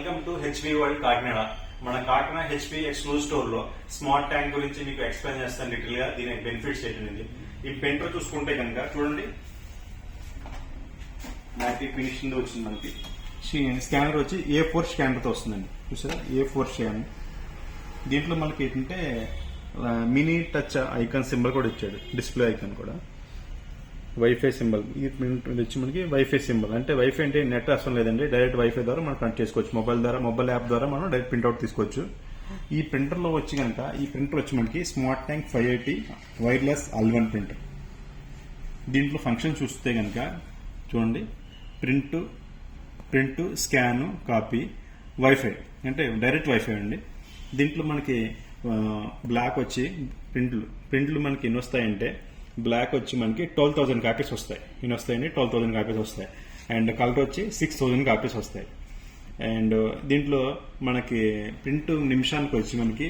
Welcome to HP world Kakinada. మన Kakinada HP exclusive store లో smart tank గురించి మీకు ఎక్స్ప్లెయిన్ చేస్తాను డీటెయిల్ గా. దీని బెనిఫిట్స్ ఏంటండి. ఈ పెయింటర్ చూసుకుంటే కనుక చూడండి, మ్యాటిక్ ఫినిషింగ్ వచ్చింది. మనకి స్కానర్ వచ్చి A4 స్కానర్ తో వస్తుందండి. చూసారా, A4 స్కానర్. దీంట్లో మనకి ఏంటంటే మినీ టచ్ ఐకాన్ సింబల్ కూడా ఇచ్చాడు, డిస్ప్లే ఐకాన్ కూడా. వైఫై సింబల్ ఈ ప్రింట్ వచ్చి మనకి వైఫై సింబల్ అంటే వైఫై అంటే నెట్ అవసరం లేదండి, డైరెక్ట్ వైఫై ద్వారా మనం కనెక్ట్ చేసుకోవచ్చు. మొబైల్ యాప్ ద్వారా మనం డైరెక్ట్ ప్రింట్అవుట్ తీసుకోవచ్చు. ఈ ప్రింటర్ లో వచ్చి కనుక ఈ ప్రింటర్ వచ్చి మనకి smart tank 580 wireless all-in-one printer. దీంట్లో ఫంక్షన్ చూస్తే కనుక చూడండి, ప్రింట్ స్కాన్ కాపీ వైఫై అంటే డైరెక్ట్ వైఫై అండి. దీంట్లో మనకి బ్లాక్ వచ్చి ప్రింట్లు మనకి ఎన్ని వస్తాయంటే, బ్లాక్ వచ్చి మనకి 12,000 కాపీస్ వస్తాయి. ఇన్ని వస్తాయండి, 12,000 కాపీస్ వస్తాయి. అండ్ కలర్ వచ్చి 6,000 కాపీస్ వస్తాయి. అండ్ దీంట్లో మనకి ప్రింట్ నిమిషానికి వచ్చి మనకి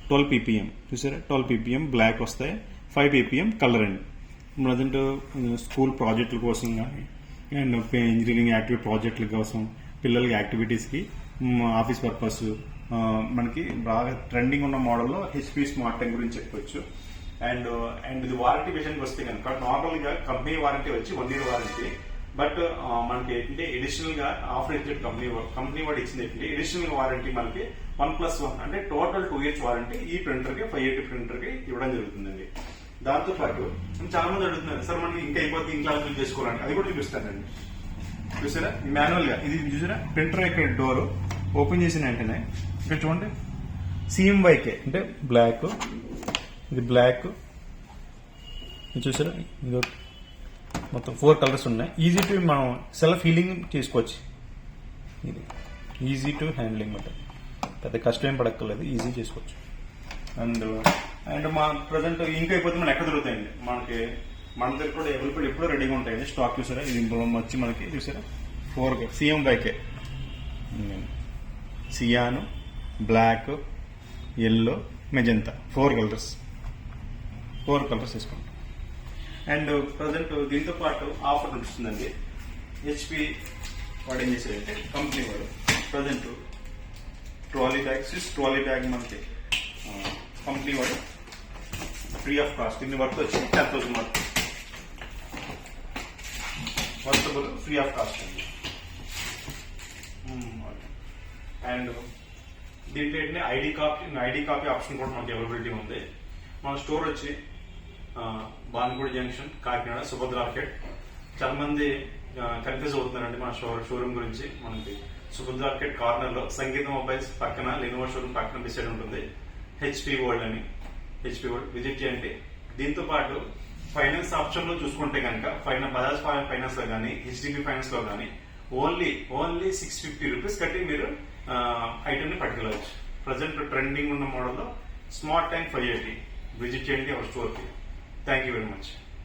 12 ppm. చూసారా, 12 ppm బ్లాక్ వస్తాయి, 5 ppm కలర్ అండి. ప్రజెంట్ స్కూల్ ప్రాజెక్టుల కోసం కానీ అండ్ ఇంజనీరింగ్ యాక్టివిటీ ప్రాజెక్టుల కోసం, పిల్లలకి యాక్టివిటీస్కి, ఆఫీస్ పర్పస్ మనకి బాగా ట్రెండింగ్ ఉన్న మోడల్లో హెచ్పి స్మార్ట్ ట్యాంక్ గురించి చెప్పొచ్చు. అండ్ ఇది వారంటీ విషయానికి వస్తే కనుక నార్మల్ గా కంపెనీ వారంటీ వచ్చి 1 year వారంటీ. బట్ మనకి ఏంటంటే ఎడిషనల్ గా ఆఫర్ ఇచ్చేది కంపెనీ వాడు ఇచ్చింది ఏంటంటే ఎడిషనల్ వారంటీ మనకి 1+1 అంటే టోటల్ 2 years వారంటీ ఈ ప్రింటర్ కి 580 ప్రింటర్ కి ఇవ్వడం జరుగుతుందండి. దాంతో పాటు చాలా మంది అడుగుతున్నారు, సార్ మనకి ఇంకా అయిపోతే ఇంకా ఫిల్ చేసుకోవాలంటే అది కూడా చూపిస్తానండి. చూసారా, మాన్యువల్ గా ఇది చూసారా, ప్రింటర్ యొక్క డోర్ ఓపెన్ చేసిన వెంటనే ఇక్కడ చూడండి, CMYK అంటే బ్లాక్, ఇది బ్లాక్, చూసారా, ఇది మొత్తం 4 కలర్స్ ఉన్నాయి. ఈజీ టు మనం సెల్ఫ్ హీలింగ్ చేసుకోవచ్చు. ఇది ఈజీ టు హ్యాండ్లింగ్ అంటే పెద్ద కష్టం ఏం పడక్కర్లేదు, ఈజీ చేసుకోవచ్చు. అండ్ మా ప్రజెంట్ ఇంకా అయిపోతే మనం ఎక్కడ దొరుకుతాయండి, మన దగ్గర కూడా అవైలబుల్ ఎప్పుడో రెడీగా ఉంటాయండి స్టాక్. చూసారా, ఇది వచ్చి మనకి చూసారా 4 CMYK, cyan, black, yellow, magenta 4 colours తీసుకుంటాం. అండ్ ప్రజెంట్ దీంతో పాటు ఆఫర్ నడుస్తుందండి. హెచ్పి వాడు ఏం చేశారంటే, కంపెనీ వాడు ప్రజెంట్ ట్రాలీ బ్యాగ్ మనకి కంపెనీ వాడు ఫ్రీ ఆఫ్ కాస్ట్. దీని వర్త్ వచ్చి 10,000 వర్తబుల్ ఫ్రీ ఆఫ్ కాస్ట్ అండి. అండ్ దీంట్లో ఏంటంటే ఐడి కాపీ ఆప్షన్ కూడా మనకి అవైలబిలిటీ ఉంది. మన స్టోర్ వచ్చి బాన్గూడి జంక్షన్, కాకినాడ, సుభద్ర ఆర్కేడ్. చాలా మంది కన్ఫ్యూజ్ అవుతున్నారండి మన షోరూమ్ గురించి. మనకి సుభద్ర ఆర్కేడ్ కార్నర్ లో సంగీత మొబైల్స్ పక్కన లెనోవో షోరూమ్ పక్కన డిసైడ్ ఉంటుంది హెచ్పి వరల్డ్ అని. హెచ్పి వరల్డ్ విజిట్ చేయండి. దీంతో పాటు ఫైనాన్స్ ఆప్షన్ లో చూసుకుంటే కనుక బజాజ్ ఫైనాన్స్ లో కానీ, హెచ్డిబి ఫైనాన్స్ లో కానీ ఓన్లీ 650 రూపీస్ కట్టి మీరు ఐటమ్ ని పట్టుకెళ్ళవచ్చు. ప్రజెంట్ ట్రెండింగ్ ఉన్న మోడల్లో స్మార్ట్ ట్యాంక్ 580 విజిట్ చేయండి అవర్ స్టోర్ కి. Thank you very much.